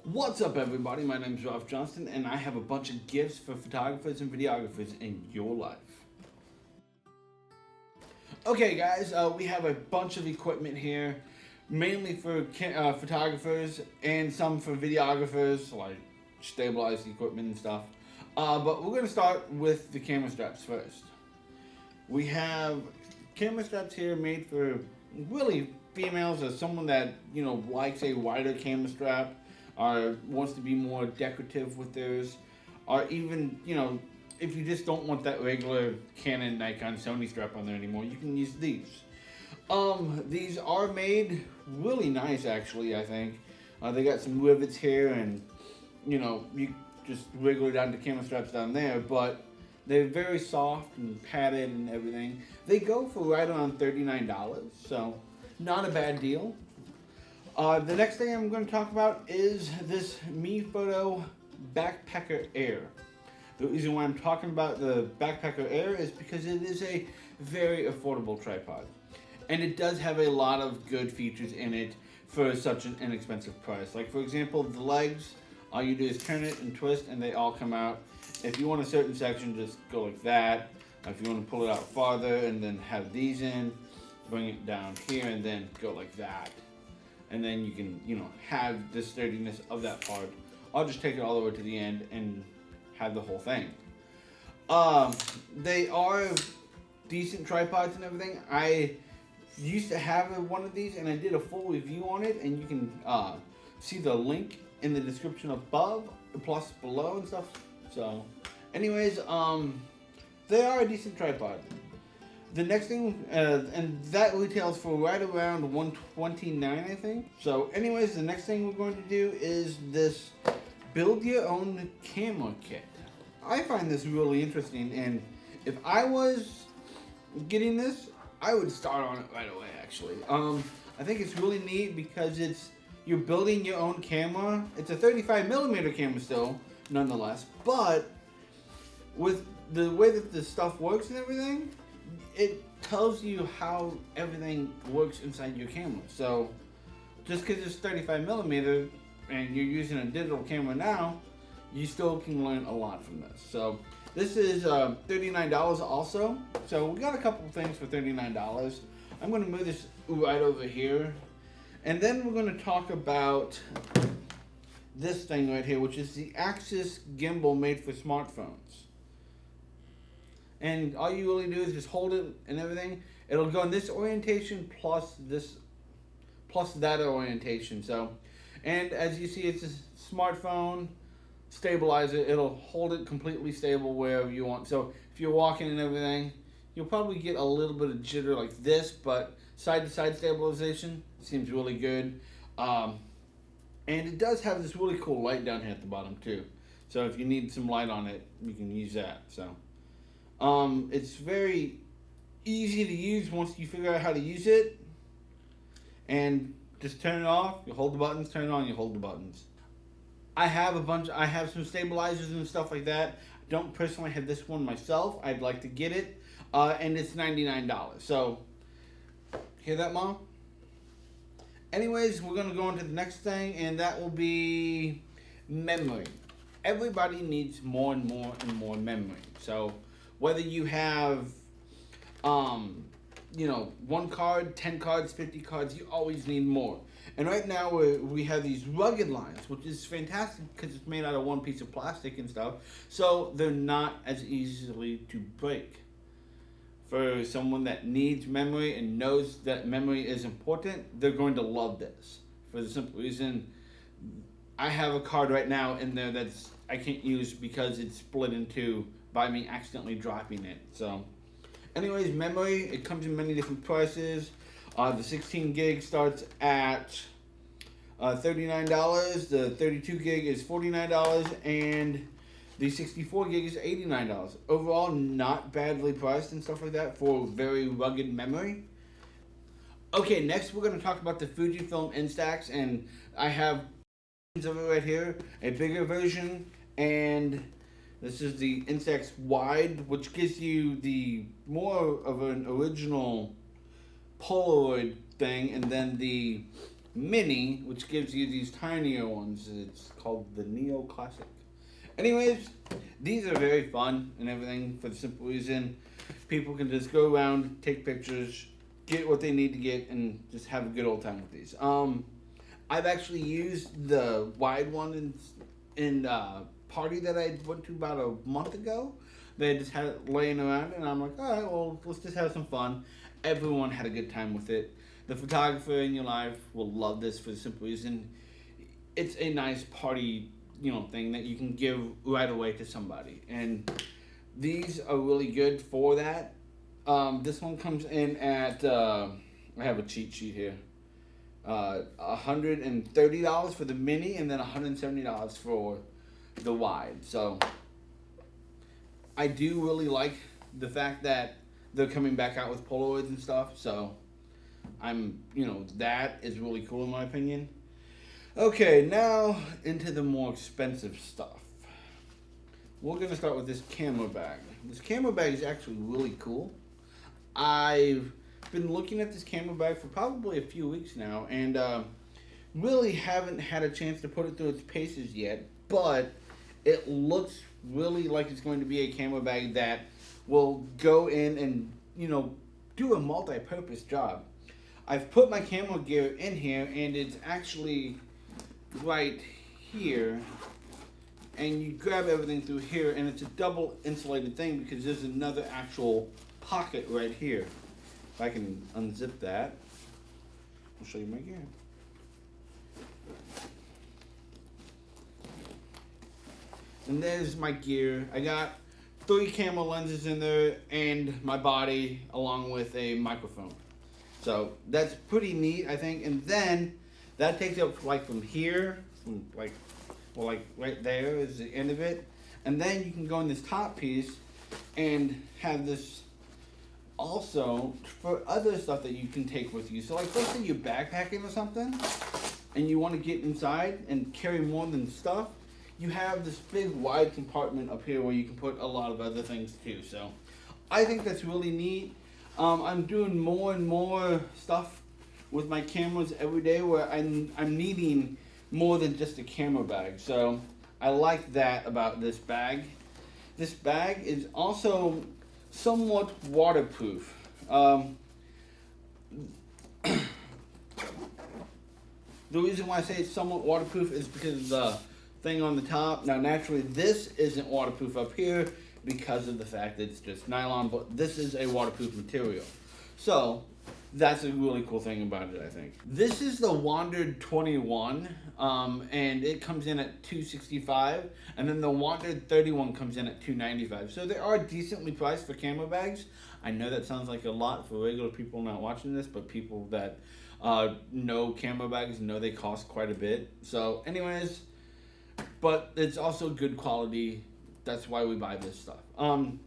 What's up, everybody? My name is Ralph Johnston, and I have a bunch of gifts for photographers and videographers in your life. Okay, guys, we have a bunch of equipment here, mainly for photographers and some for videographers, like stabilized equipment and stuff. But we're going to start with the camera straps first. We have camera straps here made for really females, or someone that likes a wider camera strap, or wants to be more decorative with theirs, or even if you just don't want that regular Canon, Nikon, Sony strap on there anymore, you can use these. These are made really nice, actually. I think they got some rivets here, and you just wiggle it down the camera straps down there, but they're very soft and padded and everything. They go for right around $39, so not a bad deal. The next thing I'm going to talk about is this MePhoto Backpacker Air. The reason why I'm talking about the Backpacker Air is because it is a very affordable tripod. And it does have a lot of good features in it for such an inexpensive price. Like, for example, the legs, all you do is turn it and twist and they all come out. If you want a certain section, just go like that. If you want to pull it out farther and then have these in, bring it down here and then go like that. And then you can, have the sturdiness of that part. I'll just take it all the way to the end and have the whole thing. They are decent tripods and everything. I used to have one of these and I did a full review on it, and you can see the link in the description above, plus below and stuff. So, anyways, they are a decent tripod. The next thing, and that retails for right around $129, I think. So anyways, the next thing we're going to do is this build your own camera kit. I find this really interesting, and if I was getting this, I would start on it right away, actually. I think it's really neat because you're building your own camera. It's a 35mm camera still, nonetheless, but with the way that the stuff works and everything, it tells you how everything works inside your camera. So just because it's 35mm and you're using a digital camera now, you still can learn a lot from this. So this is $39 also. So we got a couple of things for $39. I'm going to move this right over here, and then we're going to talk about this thing right here, which is the Axis Gimbal made for smartphones. And all you really do is just hold it and everything. It'll go in this orientation plus that orientation. So, and as you see, it's a smartphone stabilizer. It'll hold it completely stable wherever you want. So if you're walking and everything, you'll probably get a little bit of jitter like this, but side-to-side stabilization seems really good. And it does have this really cool light down here at the bottom too. So if you need some light on it, you can use that. So. It's very easy to use once you figure out how to use it, and just turn it off, you hold the buttons, turn it on, you hold the buttons. I have some stabilizers and stuff like that. I don't personally have this one myself. I'd like to get it, and it's $99. So, hear that, Mom? Anyways, we're going to go on to the next thing, and that will be memory. Everybody needs more and more and more memory. So, whether you have, 1 card, 10 cards, 50 cards, you always need more. And right now we have these rugged lines, which is fantastic because it's made out of one piece of plastic and stuff. So they're not as easily to break. For someone that needs memory and knows that memory is important, they're going to love this. For the simple reason, I have a card right now in there that's I can't use because it's split in two by me accidentally dropping it. So anyways, memory, it comes in many different prices. The 16 gig starts at $39, the 32 gig is $49, and the 64 gig is $89. Overall, not badly priced and stuff like that for very rugged memory. Okay, next we're going to talk about the Fujifilm Instax, and I have of it right here, a bigger version, and this is the Instax Wide, which gives you the more of an original Polaroid thing, and then the Mini, which gives you these tinier ones. It's called the Neo Classic. Anyways, these are very fun and everything for the simple reason people can just go around, take pictures, get what they need to get, and just have a good old time with these. I've actually used the wide one in party that I went to about a month ago. They just had it laying around, and I'm like, all right, well, let's just have some fun. Everyone had a good time with it. The photographer in your life will love this for the simple reason it's a nice party, thing that you can give right away to somebody. And these are really good for that. This one comes in at, I have a cheat sheet here. $130 for the mini, and then $170 for the wide. So I do really like the fact that they're coming back out with Polaroids and stuff. So that is really cool in my opinion. Okay, now into the more expensive stuff. We're gonna start with this camera bag. This camera bag is actually really cool. I've been looking at this camera bag for probably a few weeks now, and really haven't had a chance to put it through its paces yet, but it looks really like it's going to be a camera bag that will go in and, do a multi-purpose job. I've put my camera gear in here, and it's actually right here, and you grab everything through here, and it's a double insulated thing because there's another actual pocket right here. If I can unzip that, I'll show you my gear. And there's my gear. I got 3 camera lenses in there and my body along with a microphone. So that's pretty neat, I think. And then that takes up from here, right there is the end of it. And then you can go in this top piece and have this also for other stuff that you can take with you. So let's say you're backpacking or something and you want to get inside and carry more than stuff. You have this big wide compartment up here where you can put a lot of other things too. So I think that's really neat. I'm doing more and more stuff with my cameras every day where I'm needing more than just a camera bag. So I like that about this bag. This bag is also somewhat waterproof. The reason why I say it's somewhat waterproof is because of the thing on the top. Now naturally this isn't waterproof up here because of the fact that it's just nylon, but this is a waterproof material. So that's a really cool thing about it, I think. This is the Wandered 21, and it comes in at $265, and then the Wandered 31 comes in at $295. So they are decently priced for camera bags. I know that sounds like a lot for regular people not watching this, but people that know camera bags know they cost quite a bit. So anyways, but it's also good quality. That's why we buy this stuff. On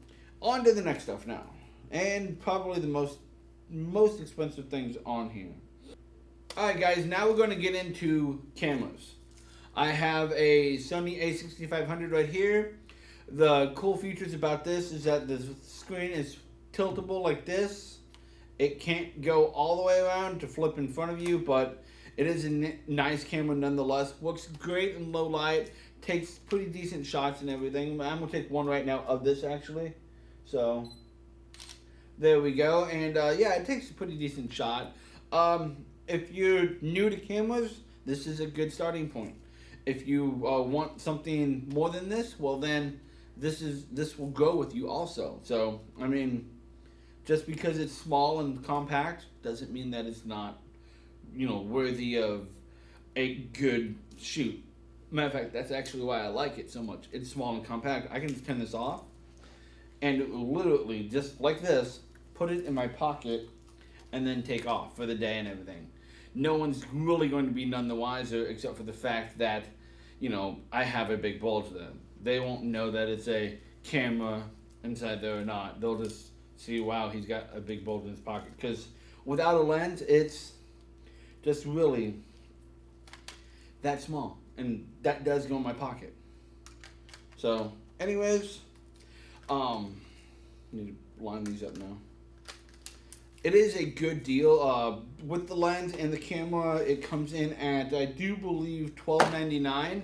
to the next stuff now, and probably the most expensive things on here. Alright guys, now we're going to get into cameras. I have a Sony A6500 right here. The cool features about this is that the screen is tiltable like this. It can't go all the way around to flip in front of you, but it is a nice camera nonetheless. Works great in low light, takes pretty decent shots and everything. I'm going to take one right now of this actually. So there we go, and yeah, it takes a pretty decent shot. If you're new to cameras, this is a good starting point. If you want something more than this, well then this will go with you also. So I mean, just because it's small and compact doesn't mean that it's not, worthy of a good shoot. Matter of fact, that's actually why I like it so much. It's small and compact. I can just turn this off and it will literally, just like this, put it in my pocket and then take off for the day and everything. No one's really going to be none the wiser except for the fact that, I have a big bulge there. They won't know that it's a camera inside there or not. They'll just see, wow, he's got a big bulge in his pocket. Because without a lens, it's just really that small. And that does go in my pocket. So, anyways, need to line these up now. it is a good deal. With the lens and the camera, it comes in at, I do believe, $12.99,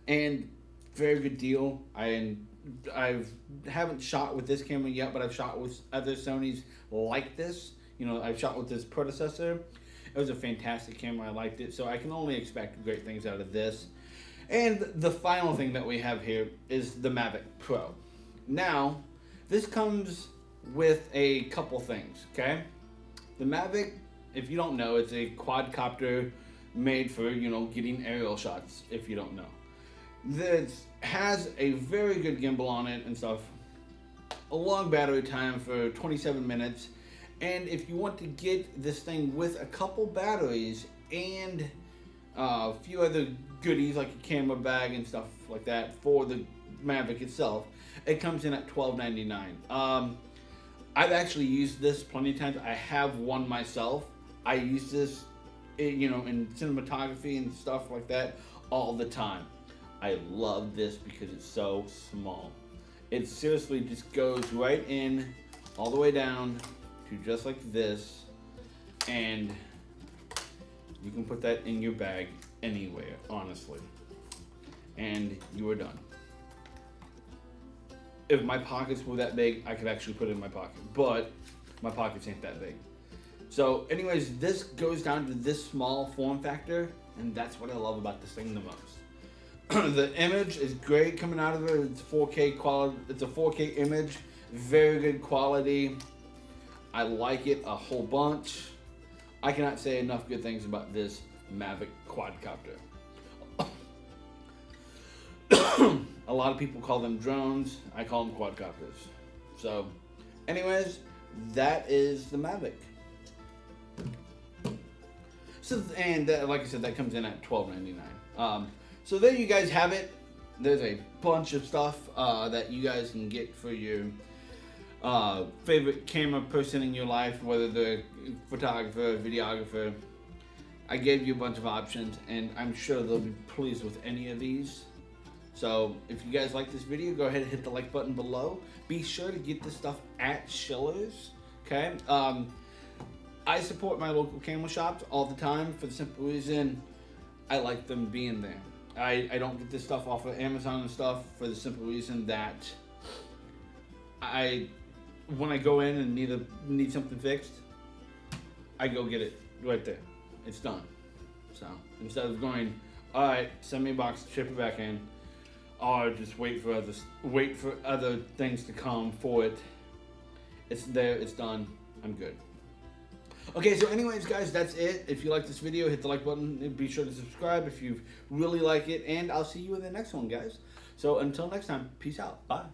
and very good deal. I haven't shot with this camera yet, but I've shot with other Sonys like this. You know, I've shot with this predecessor. It was a fantastic camera. I liked it, so I can only expect great things out of this. And the final thing that we have here is the Mavic Pro. Now, this comes with a couple things, okay? The Mavic, if you don't know, it's a quadcopter made for, you know, getting aerial shots, if you don't know. This has a very good gimbal on it and stuff. A long battery time for 27 minutes. And if you want to get this thing with a couple batteries and a few other goodies like a camera bag and stuff like that for the Mavic itself, it comes in at $12.99. I've actually used this plenty of times. I have one myself. I use this, you know, in cinematography and stuff like that all the time. I love this because it's so small. It seriously just goes right in, all the way down to just like this, and you can put that in your bag anywhere, honestly, and you are done. If my pockets were that big, I could actually put it in my pocket, but my pockets ain't that big. So anyways, this goes down to this small form factor, and that's what I love about this thing the most. The image is great coming out of it. It's 4K quality. It's a 4K image, very good quality. I like it a whole bunch. I cannot say enough good things about this Mavic quadcopter. A lot of people call them drones. I call them quadcopters. So, anyways, that is the Mavic. So, and like I said, that comes in at $12.99. So there you guys have it. There's a bunch of stuff that you guys can get for your favorite camera person in your life, whether they're a photographer, videographer. I gave you a bunch of options, and I'm sure they'll be pleased with any of these. So if you guys like this video, go ahead and hit the like button below. Be sure to get this stuff at Schiller's, okay? I support my local camera shops all the time for the simple reason I like them being there. I don't get this stuff off of Amazon and stuff for the simple reason that when I go in and need something fixed, I go get it right there. It's done. So instead of going, all right, send me a box, ship it back in, or just wait for other things to come for it. It's there. It's done. I'm good. Okay, so anyways, guys, that's it. If you like this video, hit the like button and be sure to subscribe if you really like it, and I'll see you in the next one, guys. So until next time, peace out. Bye.